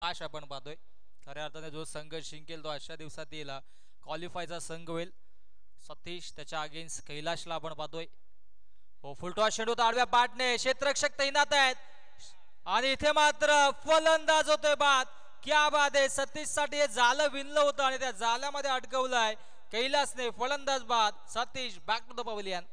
प्रकाश आपण पाहतोय. खऱ्या अर्थाने जो संघ जिंकेल तो अशा दिवसात येईल क्वालिफायचा संघ होईल. सतीश त्याच्या अगेन्स्ट कैलाशला आपण पाहतोय. हो फुलटॉस चेंडू आडव्या पाटने क्षेत्ररक्षक तैनात आहेत आणि इथे मात्र फलंदाज होतोय बाद. क्या बात आहे. सतीश साठी हे जालं विणलं होतं आणि त्या जाल्यामध्ये अटकवलंय कैलासने. फलंदाज बाद. Satish back to the pavilion.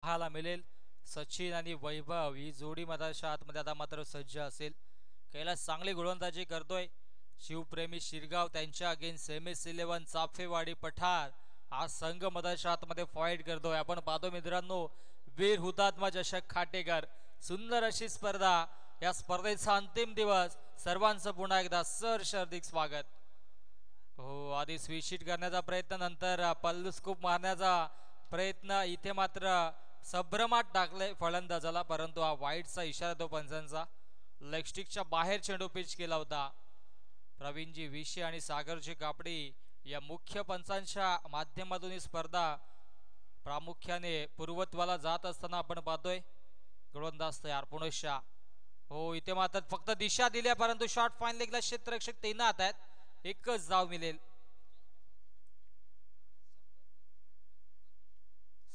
पाहायला मिळेल सचिन आणि वैभव ही जोडी मधाच्या आतमध्ये आता मात्र सज्ज असेल. कैलास चांगली गोलंदाजी करतोय. शिवप्रेमी शिरगाव त्यांच्या अगेन्स्ट MS11 चाफेवाडी पठार हा संघ मधाच्या आतमध्ये फाईट करतोय. आपण पाहतो मित्रांनो वीर हुतात्मा चषक खाटेकर. सुंदर अशी स्पर्धा. या स्पर्धेचा अंतिम दिवस. सर्वांचं पुन्हा एकदा सहर्ष हार्दिक स्वागत. हो आधी स्वीशीट करण्याचा प्रयत्न नंतर पल्लू स्कूप मारण्याचा प्रयत्न. इथे मात्र संभ्रमात टाकले फलंदाजाला परंतु हा वाईटचा इशारा तो पंचांचा. लेगस्टिकच्या बाहेर चेंडू पिच केला होता. प्रवीणजी विशे आणि सागरजी कापडी या मुख्य पंचांच्या माध्यमातून ही स्पर्धा प्रामुख्याने पूर्वत्वाला जात असताना आपण पाहतोय. गोलंदाज तयार पुनश्या. हो इथे मात्र फक्त दिशा दिल्या परंतु शॉर्ट फाईन लेगला क्षेत्ररक्षक तैनात आहेत. एकच धाव मिळेल.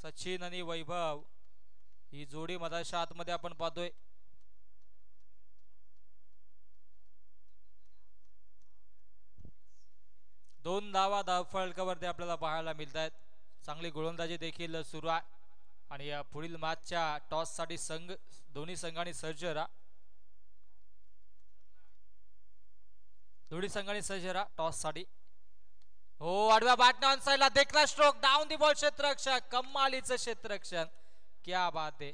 सचिन आणि वैभव ही जोडी मधाच्या आतमध्ये आपण पाहतोय. दोन धावा धावफलकावरती आपल्याला पाहायला मिळत आहेत. चांगली गोलंदाजी देखील सुरू आहे आणि या पुढील मॅचच्या टॉस साठी दोन्ही संघांनी सज्ज राहा. दोन्ही संघांनी सज्ज राहा टॉस साठी. हो आडव्या बॅटने ऑन साइडला देखला स्ट्रोक डाऊन दी बॉल. क्षेत्ररक्षक कमालीचं क्षेत्ररक्षण. क्या बात आहे.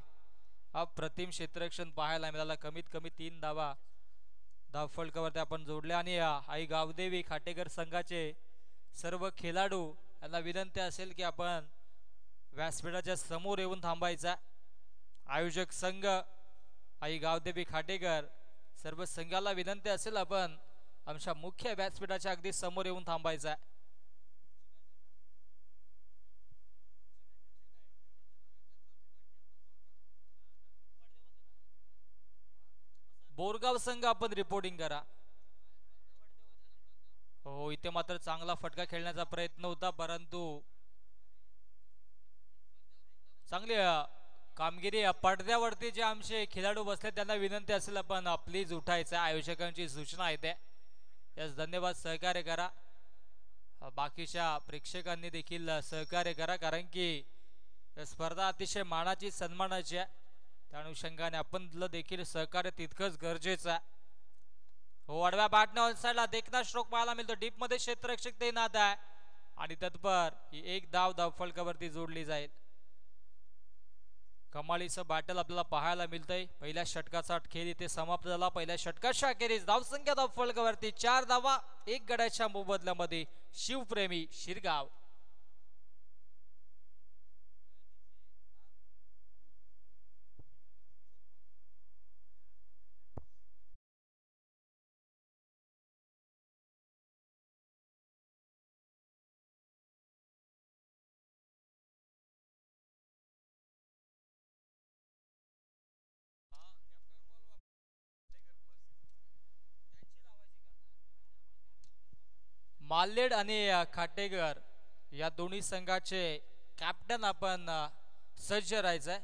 अप्रतिम क्षेत्ररक्षण पाहायला मिळालं. कमीत कमी 3 धावा धावफलकावरती आपण जोडल्या आणि आई गावदेवी खाटेकर संघाचे सर्व खेळाडू यांना विनंती असेल की आपण व्यासपीठाच्या समोर येऊन थांबायचा. आयोजक संघ आई गावदेवी खाटेकर सर्व संघाला विनंती असेल आपण आमच्या मुख्य व्यासपीठाच्या अगदी समोर येऊन थांबायचा. बोरगाव संघ आपण रिपोर्टिंग करा. हो इथे मात्र चांगला फटका खेळण्याचा प्रयत्न होता परंतु चांगली कामगिरी. पडद्यावरती जे आमचे खेळाडू बसले त्यांना विनंती असेल आपण प्लीज उठायचं. आयोजकांची सूचना आहे. यास धन्यवाद. सहकार्य करा. बाकीच्या प्रेक्षकांनी देखील सहकार्य करा कारण की स्पर्धा अतिशय मानाची सन्मानाची आहे. त्या अनुषंगाने आपण देखील सहकार्य तितकंच गरजेचं आहे. हो आडव्या बॅटने ऑन साइडला देखना स्ट्रोक पाहायला मिळतो. डीप मध्ये क्षेत्ररक्षक तैनात आहे आणि तत्पर ही एक धाव धावफलकावरती जोडली जाईल. कमालीचं बॅटल आपल्याला पाहायला मिळतंय. पहिल्या षटकाचा खेळ इथे समाप्त झाला. पहिल्या षटकाच्या अखेरीस धावसंख्या धावफलकावरती 4 धावा 1 गड्याच्या मोबदल्यामध्ये शिवप्रेमी शिरगाव. मालेड आणि खाटेकर या दोन्ही संघाचे कॅप्टन आपण सज्ज राहायचंय.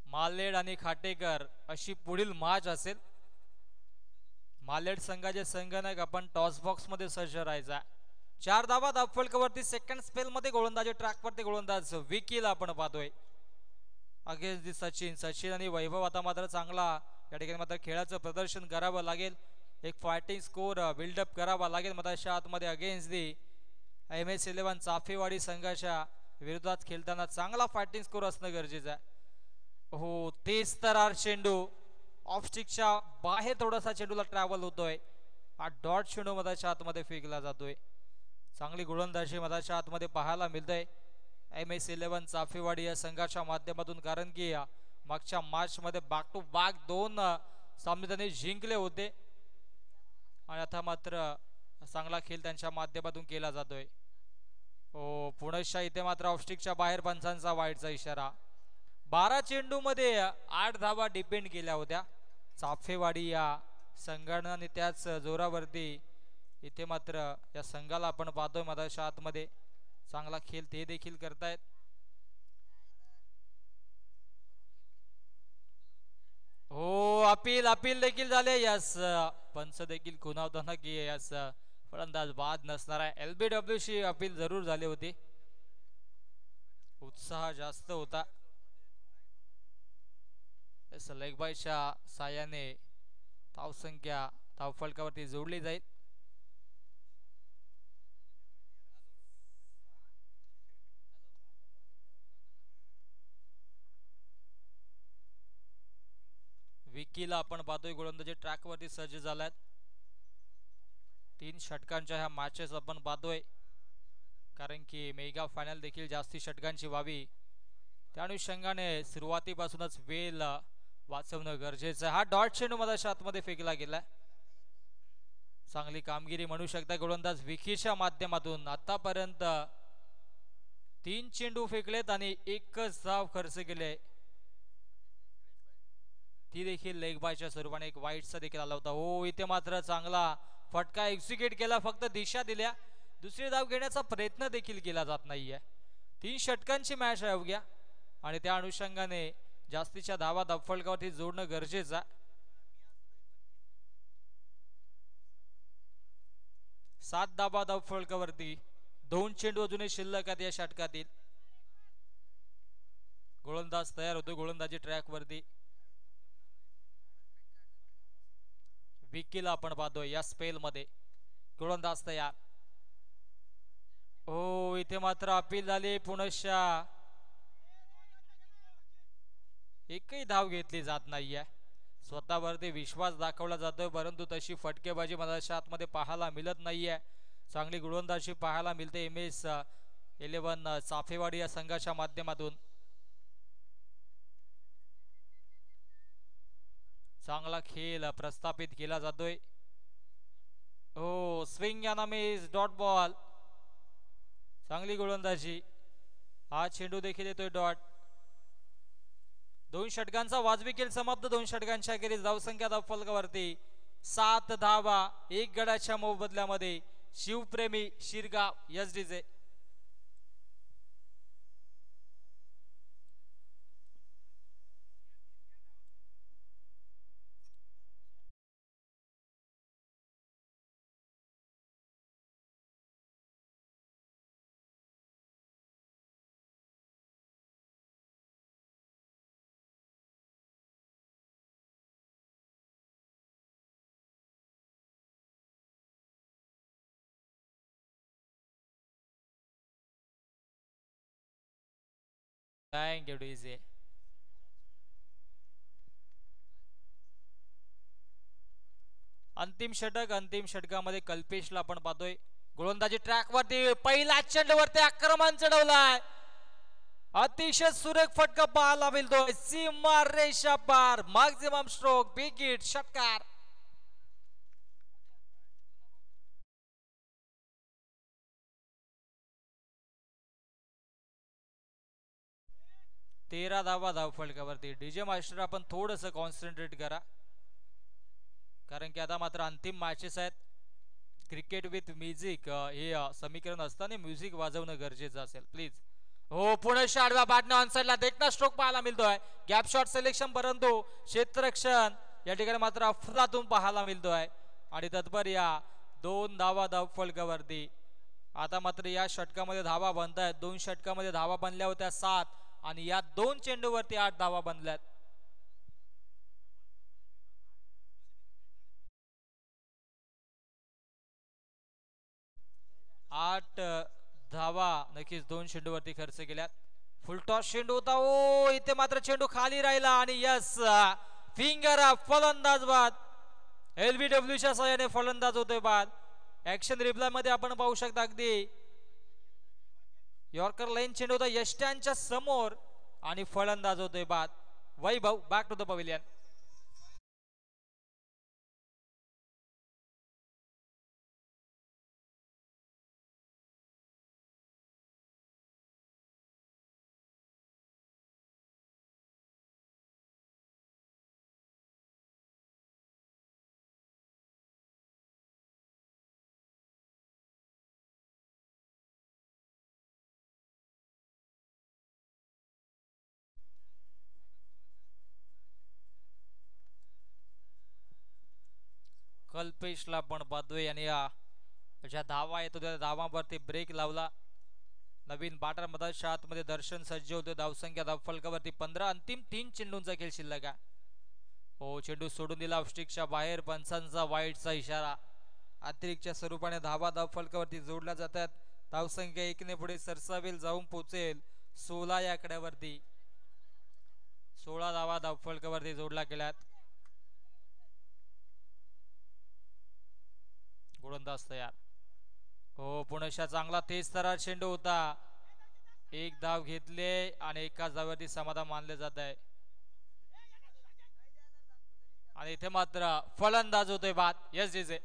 मालेड आणि खाटेकर अशी पुढील मॅच असेल. मालेड संघाचे संघनायक आपण टॉस बॉक्स मध्ये सज्ज राहायचा. 4 धावा धावफलकावरती सेकंड स्पेल मध्ये गोलंदाजी ट्रॅकवरती गोलंदाज विकीला आपण पाहतोय अगेन्स्ट सचिन आणि वैभव आता मात्र चांगला या ठिकाणी मात्र खेळाचं प्रदर्शन करावं लागेल. एक फायटिंग स्कोर बिल्डअप करावा लागेल मधाच्या आतमध्ये अगेन्स्ट दी MS11 चाफेवाडी संघाच्या विरोधात खेळताना चांगला फायटिंग स्कोर असणं गरजेचं आहे. हो तेच तर चेंडू ऑफस्टिकच्या बाहेर थोडासा चेंडूला ट्रॅव्हल होतोय. हा डॉट चेंडू मधाच्या आतमध्ये फेकला जातोय. चांगली गोलंदाजी मधाच्या आतमध्ये पाहायला मिळतंय MS11 चाफेवाडी या संघाच्या माध्यमातून, कारण की मागच्या मॅच मध्ये बॅक टू बॅक 2 सामने त्यांनी जिंकले होते आणि आता मात्र चांगला खेळ त्यांच्या माध्यमातून केला जातोय. हो पुनश्च इथे मात्र ऑफस्टिकच्या बाहेर पंचांचा वाईटचा इशारा. 12 चेंडू मध्ये 8 धावा डिपेंड केल्या होत्या चाफेवाडी या संघानं आणि त्याच जोरावरती इथे मात्र या संघाला आपण पाहतोय मधाच्या आतमध्ये चांगला खेळ ते देखील करतायत. हो अपील देखील झाले. यास पंच देखील खुणावताना की यास फलंदाज बाद नसणार आहे. LBW ची अपील जरूर झाली होती. उत्साह जास्त होता. लेगबायच्या साहाय्याने धावसंख्या धावफलकावरती जोडली जाईल. विकीला आपण पाहतोय गोलंदाजी ट्रॅकवरती सज्ज झालाय. 3 षटकांच्या ह्या मॅचेस आपण पाहतोय, कारण की मेगा फायनल देखील जास्ती षटकांची व्हावी त्या अनुषंगाने सुरुवातीपासूनच वेळ वाचवणं गरजेचं आहे. हा डॉट चेंडू मधाच्या आतमध्ये फेकला गेलाय. चांगली कामगिरी म्हणू शकता गोलंदाज विकीच्या माध्यमातून. आतापर्यंत 3 चेंडू फेकलेत आणि 1च धाव खर्च केले, ती देखील लेग बायच्या स्वरूपाने. एक वाईटचा देखील आला होता. हो इथे मात्र चांगला फटका एक्झिक्यूट केला, फक्त दिशा दिल्या, दुसरी धाव घेण्याचा प्रयत्न देखील केला जात नाहीये. 3 षटकांची मॅच आहे अवघ्या आणि त्या अनुषंगाने जास्तीच्या धावा धावफलकावरती जोडणं गरजेचं. 7 धावा धावफलकावरती 2 चेंडू अजूनही शिल्लक आहेत या षटकातील. गोलंदाज तयार होतो गोलंदाजी ट्रॅक वरती. विकीला आपण पाहतोय या स्पेल मध्ये. गोलंदाज तयार. हो इथे मात्र अपील झाली. पुनश्च एकही धाव घेतली जात नाहीये. स्वतःवरती विश्वास दाखवला जातोय, परंतु तशी फटकेबाजी मधाच्या आतमध्ये पाहायला मिळत नाहीये. चांगली गोलंदाजी पाहायला मिळते MS11 चाफेवाडी या संघाच्या माध्यमातून. चांगला खेळ प्रस्थापित केला जातोय. हो स्विंग या नामे डॉट बॉल. चांगली गोलंदाजी. हा चेंडू देखील येतोय डॉट. 2 षटकांचा वाजवी खेळ समाप्त. 2 षटकांच्या अखेरीस धावसंख्या धावफलकावरती 7 धावा 1 गडाच्या मोबदल्यामध्ये Shivpremi Shirgaon SDJ. Thank you DJ. अंतिम षटक. अंतिम षटकामध्ये कल्पेशला आपण पाहतोय गोलंदाजी ट्रॅक वरती. पहिला चेंडूवरती आक्रमण चढवलाय. अतिशय सुरेख फटका पाहायला मिळतोय. सीमा रेषा पार. Maximum stroke. Big hit. षटकार. तेरा धावा धावफलकावरती. डीजे मास्टर आपण थोडस कॉन्सन्ट्रेट करा, कारण की आता मात्र अंतिम मॅचेस आहेत. क्रिकेट विथ म्युझिक हे समीकरण असताना म्युझिक वाजवणं गरजेचं असेल प्लीज. हो पुनश्च आडव्या बॅटने ऑनसाइडला देखना स्ट्रोक पाहायला मिळतोय. गॅप शॉट सिलेक्शन, परंतु क्षेत्ररक्षण या ठिकाणी मात्र अफलातून पाहायला मिळतोय आणि तत्पर या 2 धावा धावफलकावरती आता मात्र या षटकामध्ये धावा बनतायत. 2 षटकामध्ये धावा बनल्या होत्या 7 आणि या 2 चेंडूवरती 8 धावा बनल्यात. 8 धावा नक्कीच 2 चेंडूवरती खर्च केल्यात. फुलटॉस चेंडू होता. ओ इथे मात्र चेंडू खाली राहिला आणि यस फिंगर फलंदाज बाद. एलबीडब्ल्यूच्या सहाय्याने फलंदाज होतोय बाद. ऍक्शन रिप्लाय मध्ये आपण पाहू शकता अगदी यॉर्कर लाईन चेंडू होता यष्ट्यांच्या समोर आणि फलंदाज होतोय बाद. वैभव बॅक टू द पवेलियन. कल्पेशला पण पाहतोय आणि ज्या धावा येतो त्या धावांवरती ब्रेक लावला. नवीन बाटर मधाच्या आतमध्ये दर्शन सज्ज होते. धावसंख्या धावफलकावरती 15. अंतिम 3 चेंडूंचा खेळ शिल्लक आहे. हो चेंडू सोडून दिला ऑफस्टिकच्या बाहेर. पंचांचा वाईटचा इशारा. अतिरिक्तच्या स्वरूपाने धावा धावफलकावरती जोडल्या जातात. धावसंख्या 1 ने पुढे सरसावेल जाऊन पोहोचेल 16 या आकड्यावरती. 16 धावा धावफलकावरती जोडल्या गेल्यात. गोलंदाज तयार. हो पुणेशा चांगला तेज तरार चेंडू होता. 1 धाव घेतले आणि एकाच धाव्यावरती समाधान मानले जात आहे. आणि इथे मात्र फलंदाज होतोय बाद. यस जे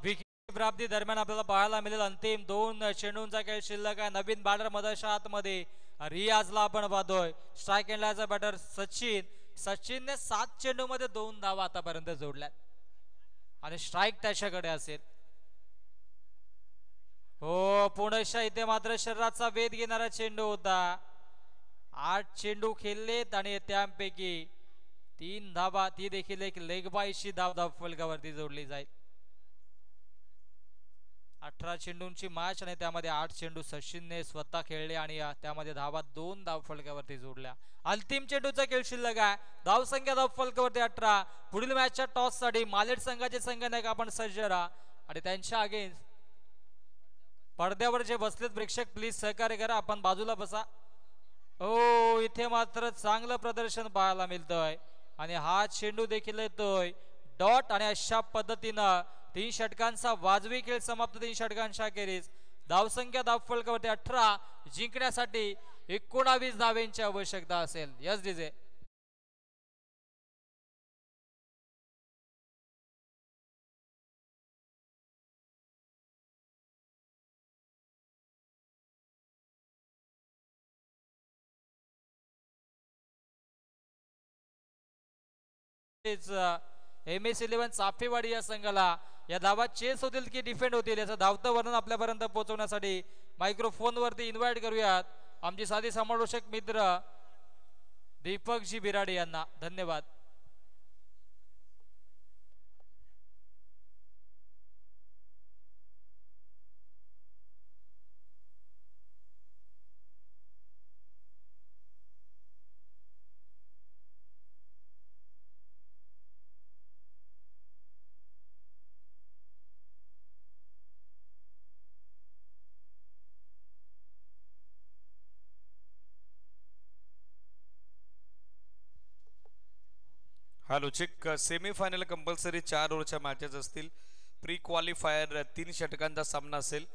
विकेट प्राप्ती दरम्यान आपल्याला पाहायला मिळेल अंतिम 2 चेंडूंचा खेळ शिल्लक आहे. नवीन बॅटर मधाच्या आतमध्ये रियाजला आपण पाहतोय. स्ट्राईक एंडलाचा बॅटर सचिनने 7 चेंडूमध्ये 2 धावा आतापर्यंत जोडल्यात आणि स्ट्राईक त्याच्याकडे असेल. हो पुणेशा इथे मात्र शरीराचा वेध घेणारा चेंडू होता. 8 चेंडू खेळलेत आणि त्यापैकी 3 धावा ती देखील एक लेग बायची धाव फलकावरती जोडली जाईल. 18 चेंडूंची मॅच आणि त्यामध्ये 8 चेंडू सचिनने स्वतः खेळले आणि त्यामध्ये धावा 2 धावफलकावरती जोडल्या. अंतिम चेंडूचा खेळ शिल्लक आहे. धावसंख्या धावफलकावरती 18. पुढील मॅचच्या टॉस साठी मालेट संघाचे संघनायक आपण सज्ज राहा आणि त्यांच्या अगेन्स्ट पडद्यावर जे बसलेत प्रेक्षक प्लीज सहकार्य करा. आपण बाजूला बसा. हो इथे मात्र चांगलं प्रदर्शन पाहायला मिळतंय आणि हा चेंडू देखील येतोय डॉट आणि अशा पद्धतीनं 3 षटकांचा वाजवी खेळ समाप्त. 3 षटकांच्या अखेरीस धावसंख्या धावफलकावरती 18. जिंकण्यासाठी 19 धावेंची आवश्यकता असेल. यस डीजे MS11 चाफेवाडी या संघाला या धावा चेस होतील की डिफेंड होतील याचं धावतं वर्णन आपल्यापर्यंत पोहोचवण्यासाठी मायक्रोफोन वरती इन्व्हाइट करूयात आमचे साथी समालोचक मित्र दीपकजी बिराडे यांना. धन्यवाद. Hello check. सेमीफायनल कंपल्सरी 4 ओव्हरच्या मॅचेस असतील. प्री क्वालिफायर 3 षटकांचा सामना असेल.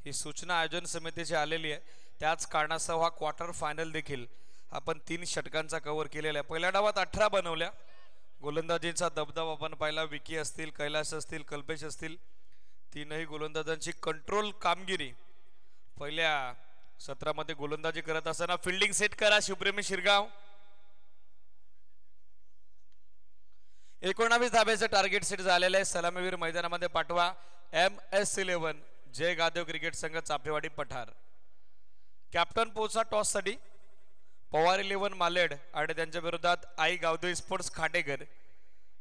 ही सूचना आयोजन समितीची आलेली आहे. त्याच कारणास्तव हा क्वार्टर फायनल देखील आपण 3 षटकांचा कव्हर केलेला आहे. पहिल्या डावात 18 बनवल्या. गोलंदाजींचा दबदबा आपण पाहिला. विकी असतील, कैलास असतील, कल्पेश असतील, तीनही गोलंदाजांची कंट्रोल कामगिरी. पहिल्या सत्रामध्ये गोलंदाजी करत असताना फिल्डिंग सेट करा शिवप्रेमी शिरगाव. 19 धाब्याचं टार्गेट सेट झालेलं आहे. सलामीवीर मैदानामध्ये पाठवा. MS11 जय गादेव क्रिकेट संघ चापेवाडी पठार. कॅप्टन पोचा टॉस साठी पवार 11 मालेड आणि त्यांच्या विरोधात आई गावदेवी स्पोर्ट्स खाटेकर.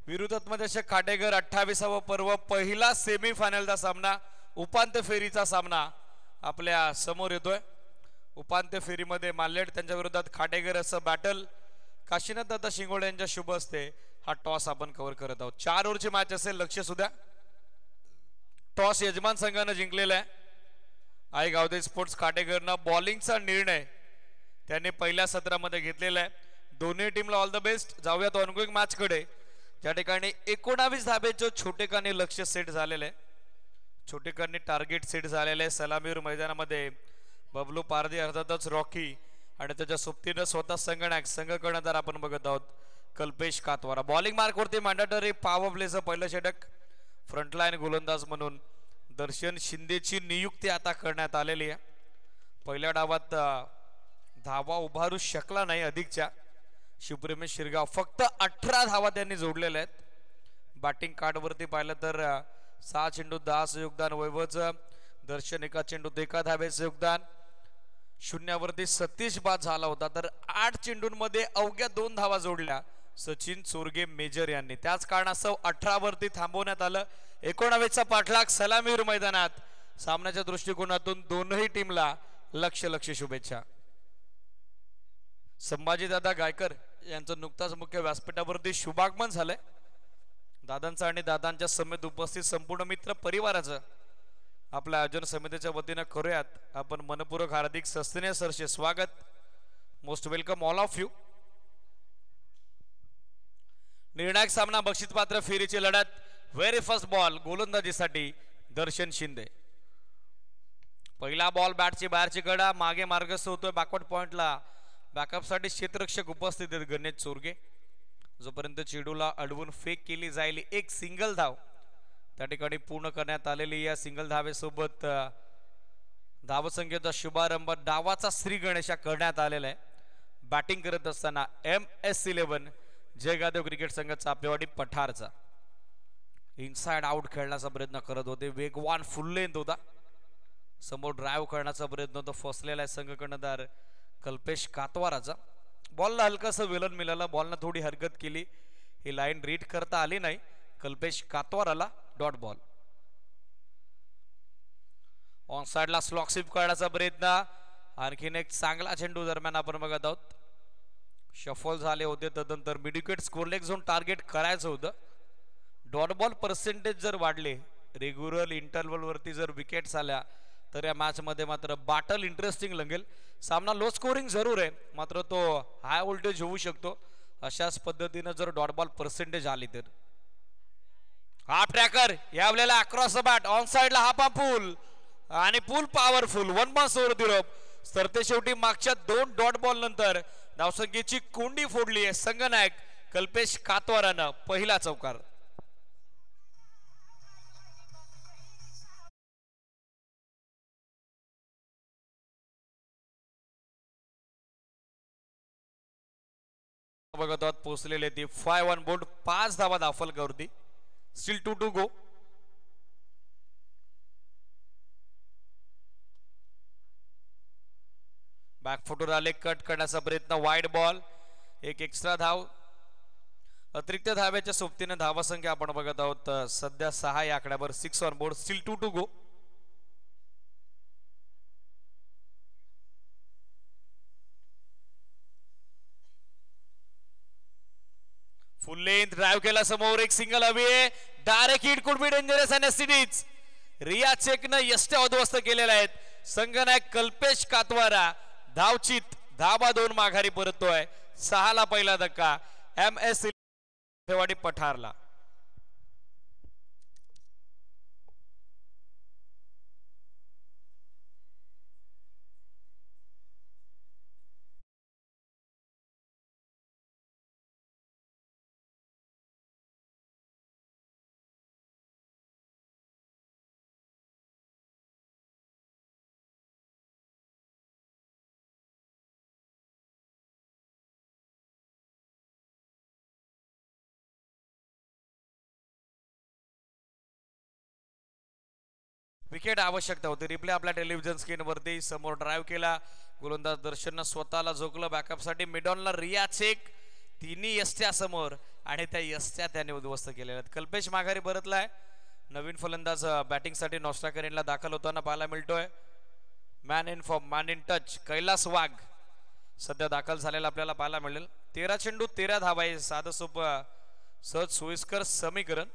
विरोधात मध्ये खाटेकर 28वा पर्व पहिला सेमी फायनलचा सामना, उपांत्य फेरीचा सामना आपल्या समोर येतोय. उपांत्य फेरीमध्ये मालेड त्यांच्या विरोधात खाटेकर असं बॅटल. काशीनाथ दादा शिंगोळे यांच्या शुभ हस्ते हा टॉस आपण कव्हर करत आहोत. 4 ओव्हरची मॅच असेल. लक्ष सुद्धा टॉस यजमान संघाने जिंकलेला आहे. आई गावदेवी स्पोर्ट्स खाटेकरनं बॉलिंगचा निर्णय त्यांनी पहिल्या सत्रामध्ये घेतलेला आहे. दोन्ही टीमला ऑल द बेस्ट. जाऊयात ऑनगोइंग मॅच कडे. त्या ठिकाणी 19 धाब्याचं छोटेकानी लक्ष सेट झालेलं आहे. छोटेकांनी टार्गेट सेट झालेलं आहे. सलामीवर मैदानामध्ये बबलू पारदी, अर्थातच रॉकी आणि त्याच्या सोबतीनं स्वतः संघनायक संघ कर्णधार आपण बघत आहोत कल्पेश कातवारा. बॉलिंग मार्कवरती मॅन्डेटरी पॉवर प्लेचं पहिलं षटक. फ्रंटलाईन गोलंदाज म्हणून दर्शन शिंदेची नियुक्ती आता करण्यात आलेली आहे. पहिल्या डावात धावा उभारू शकला नाही अधिकच्या शिवप्रेमी शिरगाव. फक्त 18 धावा त्यांनी जोडलेल्या आहेत. बॅटिंग कार्डवरती पाहिलं तर 6 चेंडू 10चं योगदान वैभवचं. दर्शन 1 चेंडूत 1 धाब्याचं योगदान. शून्यावरती सतीश बाद झाला होता. तर 8 चेंडूंमध्ये अवघ्या 2 धावा जोडल्या सचिन चोरगे मेजर यांनी. त्याच कारणास्तव 18 वरती थांबवण्यात आलं. 19चा पाठलाग सलामीवीर मैदानात. सामन्याच्या दृष्टिकोनातून दोनही टीमला लक्ष शुभेच्छा. संभाजीदादा गायकर यांचं नुकताच मुख्य व्यासपीठावरती शुभागमन झालंय. दादांचं आणि दादांच्या समेत उपस्थित संपूर्ण मित्र परिवाराचं आपल्या आयोजन समितीच्या वतीनं करूयात आपण मनपूर्वक हार्दिक सस्तेने सरसे स्वागत. Most welcome all of you. निर्णायक सामना बक्षीसपात्र फेरीची लढत. व्हेरी फर्स्ट बॉल गोलंदाजीसाठी दर्शन शिंदे. पहिला बॉल बॅटची बाहेरची कडा. मागे मार्गस्थ होतोय बॅकवर्ड पॉइंटला. बॅकअपसाठी क्षेत्ररक्षक उपस्थित आहेत गणेश चोरगे. जोपर्यंत चेडूला अडवून फेक केली जाईल एक सिंगल धाव त्या ठिकाणी पूर्ण करण्यात आलेली. या सिंगल धावेसोबत धावसंख्येचा शुभारंभ डावाचा श्री गणेशा करण्यात आलेला आहे. बॅटिंग करत असताना MS11 जय गादेव क्रिकेट संघ चापेवाडी पठारचा. इनसाइड आउट खेळण्याचा प्रयत्न करत होते. वेगवान फुल लेंथ होता. समोर ड्राईव्ह करण्याचा प्रयत्न तो फसलेला आहे संघ कर्णधार कल्पेश कातवाराचा. बॉलला हलकासं वेलन मिळालं. बॉलनं थोडी हरकत केली. ही लाईन रीड करता आली नाही. कल्पेश कातवाराला डॉट बॉल. ऑन साइडला स्लॉक स्वीप करण्याचा प्रयत्न. आणखीन एक चांगला चेंडू दरम्यान आपण बघत आहोत. शफल झाले होते. तदनंतर midwicket score leg zone target करायचं होतं. डॉट बॉल पर्सेंटेज जर वाढले, रेग्युलर इंटरवल वरती जर विकेट्स आल्या तर या मॅच मध्ये मात्र बॅटल इंटरेस्टिंग लागेल. सामना लो स्कोरिंग जरूर आहे मात्र तो हाय व्होल्टेज होऊ शकतो. अशाच पद्धतीने जर डॉट बॉल पर्सेंटेज आली तर. हाफ ट्रॅकर या वेळेला अक्रॉस द बॅट. ऑन साइडला हाफ पूल आणि pull powerful. 1 ball over the rope. सरते शेवटी मागच्या 2 डॉट बॉल नंतर धावसंख्येची कोंडी फोडली आहे संघनायक कल्पेश कातवारानं. पहिला चौकार. बघत आहोत पोहोचलेले ती 5 ऑन बोर्ड. 5 धावा दाखल करती. Steel 2 to go. बॅकफुटवर आले. कट करण्याचा प्रयत्न. Wide ball. एक एक्स्ट्रा धाव. अतिरिक्त धाव्याच्या सोबतीने धावा संख्या आपण बघत आहोत सध्या 6 या आकड्यावर. 6 on board. Still 2 to go. Full length drive केला समोर. एक सिंगल हवी आहे. Direct hit could be dangerous and एसटीडीज. रिया चेकनं यष्ट्या उद्ध्वस्त केलेल्या आहेत. संघनायक कल्पेश कातवारा धावचित. धाबा 2 माघारी परततोय. 6 ला पहिला धक्का MS फेवाडी पठारला. विकेट आवश्यकता होती. रिप्ले आपल्या टेलिव्हिजन स्क्रीनवरती. समोर ड्राईव्ह केला गोलंदाज दर्शननं, स्वतःला झोकलं बॅकअपसाठी. मिडॉनला रिया चेक, तिन्ही यष्ट्या समोर आणि त्या यष्ट्या त्याने उद्ध्वस्त केलेल्या आहेत. कल्पेश माघारी परतलाय. नवीन फलंदाज बॅटिंगसाठी नॉस्ट्रा करेनला दाखल होताना पाहायला मिळतोय. Man in form, man in touch Kailas Wagh सध्या दाखल झालेला आपल्याला पाहायला मिळेल. 13 चेंडू 13 धावा, साधं सोपं सहज सोयीस्कर समीकरण.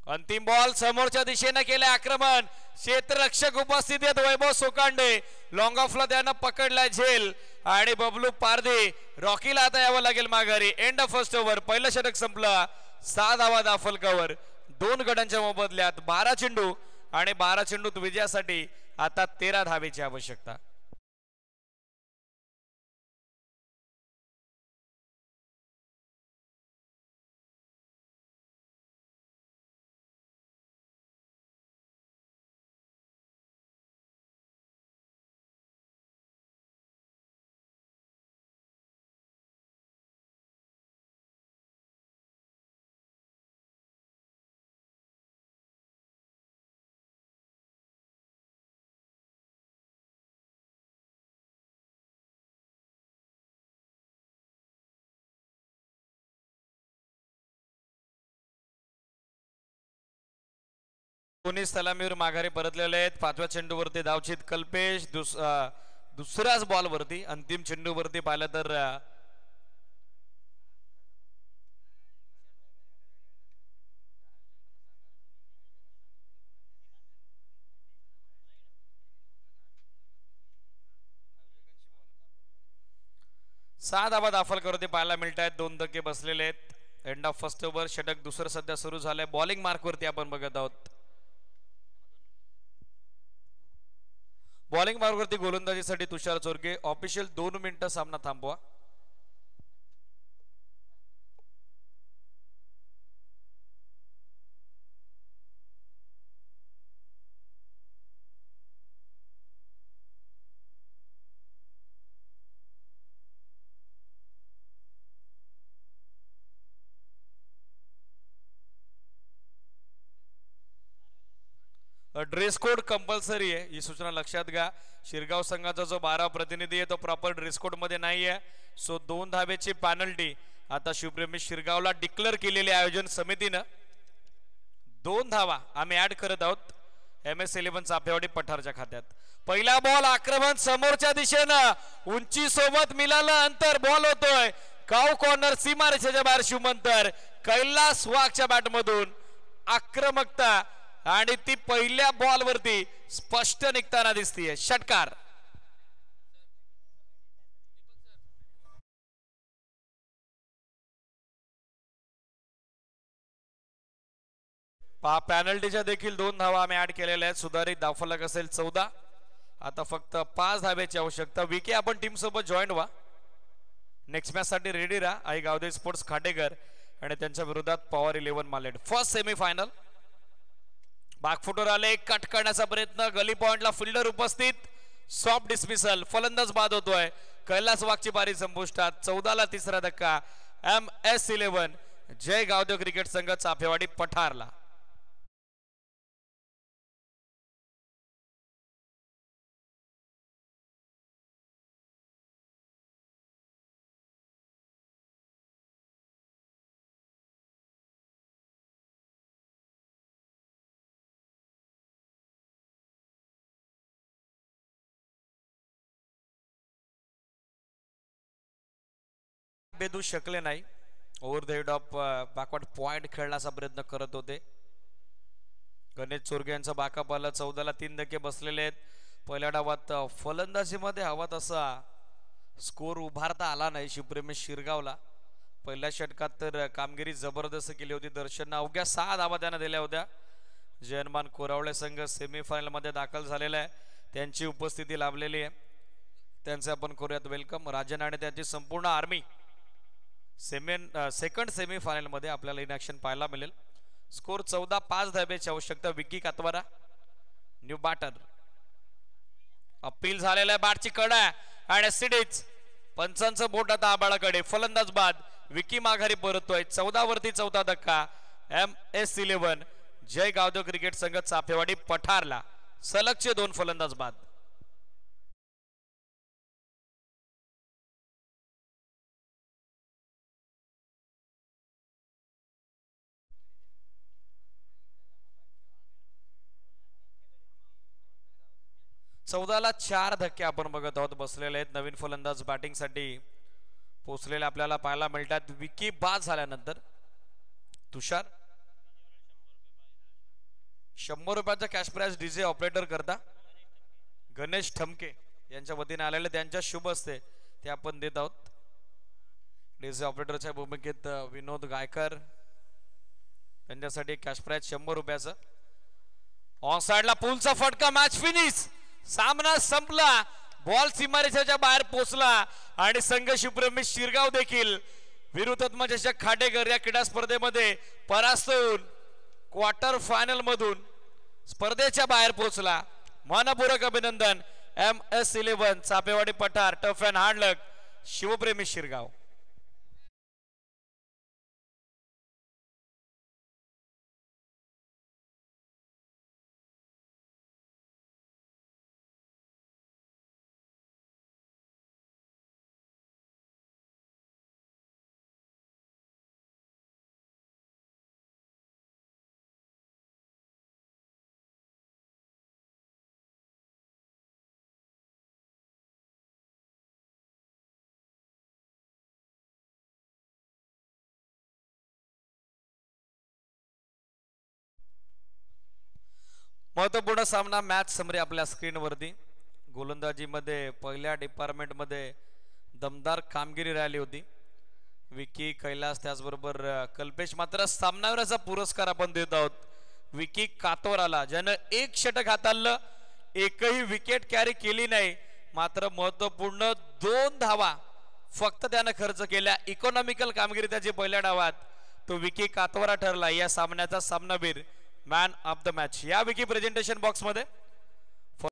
अंतिम बॉल समोरच्या दिशेने केले आक्रमण. क्षेत्ररक्षक उपस्थित आहेत. वैभव सोकांडे लॉंग ऑफला त्यानं पकडलाय झेल आणि बबलू पारदे. रॉकीला आता यावं लागेल माघारी. End of first over. पहिलं षटक संपलं. 6 धावा दाफलकावर. 2 गड्यांच्या मोबदल्यात 12 चेंडू आणि 12 चेंडूत विजयासाठी आता 13 धावेची आवश्यकता. दोन्ही सलामीवर माघारी परतलेले आहेत. 5व्या चेंडूवरती धावचीत कल्पेश. दुसऱ्याच बॉलवरती अंतिम चेंडूवरती पाहिलं तर सहा धावा दाफलकरवरती पाहायला मिळत आहेत. 2 धक्के बसलेले आहेत. End of first over. षटक दुसरं सध्या सुरू झालंय. बॉलिंग मार्कवरती आपण बघत आहोत. बॉलिंग मार्कवरती गोलंदाजीसाठी तुषार चोरगे. ऑफिशियल 2 मिनिटं सामना थांबवा. ड्रेस कोड कंपल्सरी आहे, ही सूचना लक्षात घ्या. शिरगाव संघाचा जो 12 प्रतिनिधी आहे तो प्रॉपर ड्रेस कोड मध्ये नाही आहे. सो 2 धावेची पॅनल्टी आता शिवप्रेमी शिरगावला डिक्लेअर केलेली आयोजन समितीनं. 2 धावा आम्ही ऍड करत आहोत MS11 चाफेवाडी पठारच्या खात्यात. पहिला बॉल आक्रमण समोरच्या दिशेनं, उंची सोबत मिळालं अंतर. बॉल होतोय काऊ कॉर्नर, सीमारेषेच्या बाहेर. शिवमंतर कैलास वाघच्या बॅटमधून आक्रमकता आणि ती पहिल्या बॉलवरती स्पष्ट निघताना दिसतीये. षटकार. पॅनल्टीच्या देखील 2 धावा आम्ही ऍड केलेल्या आहेत. सुधारित धावफलक असेल 14. आता फक्त 5 धावेची आवश्यकता. विके आपण टीम सोबत जॉईन व्हा. नेक्स्ट मॅच साठी रेडी राहा. आई गावदे स्पोर्ट्स खाटेकर आणि त्यांच्या विरोधात पॉवर 11 मालेट. First semifinal. बागफुटवर आले, कट करण्याचा प्रयत्न. गली पॉइंटला फिल्डर उपस्थित. Soft dismissal. फलंदाज बाद होतोय. कैलास वाघची बारी संपुष्टात. 14ला तिसरा धक्का. MS11 जय गावदेव क्रिकेट संघ चाफेवाडी पठारला. बेदू शकले नाही. Over the head of backward point खेळण्याचा प्रयत्न करत होते. गणेश चोरगे यांचा बॅकअप आला. 14ला 3 धक्के बसलेले आहेत. पहिल्या डावात फलंदाजीमध्ये हवा तसा स्कोर उभारता आला नाही शिवप्रेमी शिरगावला. पहिल्या षटकात तर कामगिरी जबरदस्त केली होती. दर्शननं अवघ्या 6 धावा त्यानं दिल्या होत्या. जयनमान कोरावळे संघ सेमीफायनल मध्ये दाखल झालेला आहे. त्यांची उपस्थिती लाभलेली आहे. त्यांचे आपण करूयात वेलकम. राजन आणि त्यांची संपूर्ण आर्मी सेकंड सेमीफायनल मध्ये आपल्याला इन ऍक्शन पाहायला मिळेल. स्कोर 14. 5 धाब्याची आवश्यकता. Vicky Katwara new batter. Appeal झालेला आहे. बॅटची कडा आणि सिडीज. पंचांचं बोट आता आबाळाकडे. फलंदाज बाद. विकी माघारी परततोय. 14 वरती 4था धक्का. MS11 जय गावदेव क्रिकेट संघ चापेवाडी पठारला सलगचे 2 फलंदाज बाद. चौदाला 4 धक्के आपण बघत आहोत बसलेले आहेत. नवीन फलंदाज बॅटिंग साठी पोहोचलेले आपल्याला पाहायला मिळतात. विकी बाद झाल्यानंतर तुषार 100 रुपयाचा कॅश प्राइज डीजे ऑपरेटर करता गणेश ठमके यांच्या वतीने आलेले त्यांच्या शुभ असते ते आपण देत आहोत. डीजे ऑपरेटरच्या भूमिकेत विनोद गायकर त्यांच्यासाठी कॅश प्राइज 100 रुपयाचं. ऑन साइडला पुलचा फटका. Match finish. सामना संपला. बॉल सीमारेषेच्या बाहेर पोहोचला आणि संघ शिवप्रेमी शिरगाव देखील विरुद्धात्मा चषक खाटेकर या क्रीडा स्पर्धेमध्ये परास्त होऊन क्वार्टर फायनल मधून स्पर्धेच्या बाहेर पोहोचला. मनपूर्वक अभिनंदन MS11 चापेवाडी पठार. टफ अँड हार्ड लक शिवप्रेमी शिरगाव. महत्वपूर्ण सामना मॅच समरी आपल्या स्क्रीनवरती. गोलंदाजीमध्ये पहिल्या डिपार्टमेंटमध्ये दमदार कामगिरी राहिली होती. विकी, कैलास त्याचबरोबर कल्पेश. मात्र सामनावीराचा पुरस्कार आपण देत आहोत विकी कातोराला ज्यानं 1 षटक हाताळलं, एकही विकेट कॅरी केली नाही, मात्र महत्वपूर्ण 2 धावा फक्त त्यानं खर्च केल्या. इकॉनॉमिकल कामगिरी त्याची पहिल्या डावात. तो विकी कातोरा ठरला या सामन्याचा सामनावीर, मॅन ऑफ द मॅच. या विकी प्रेझेंटेशन बॉक्स मध्ये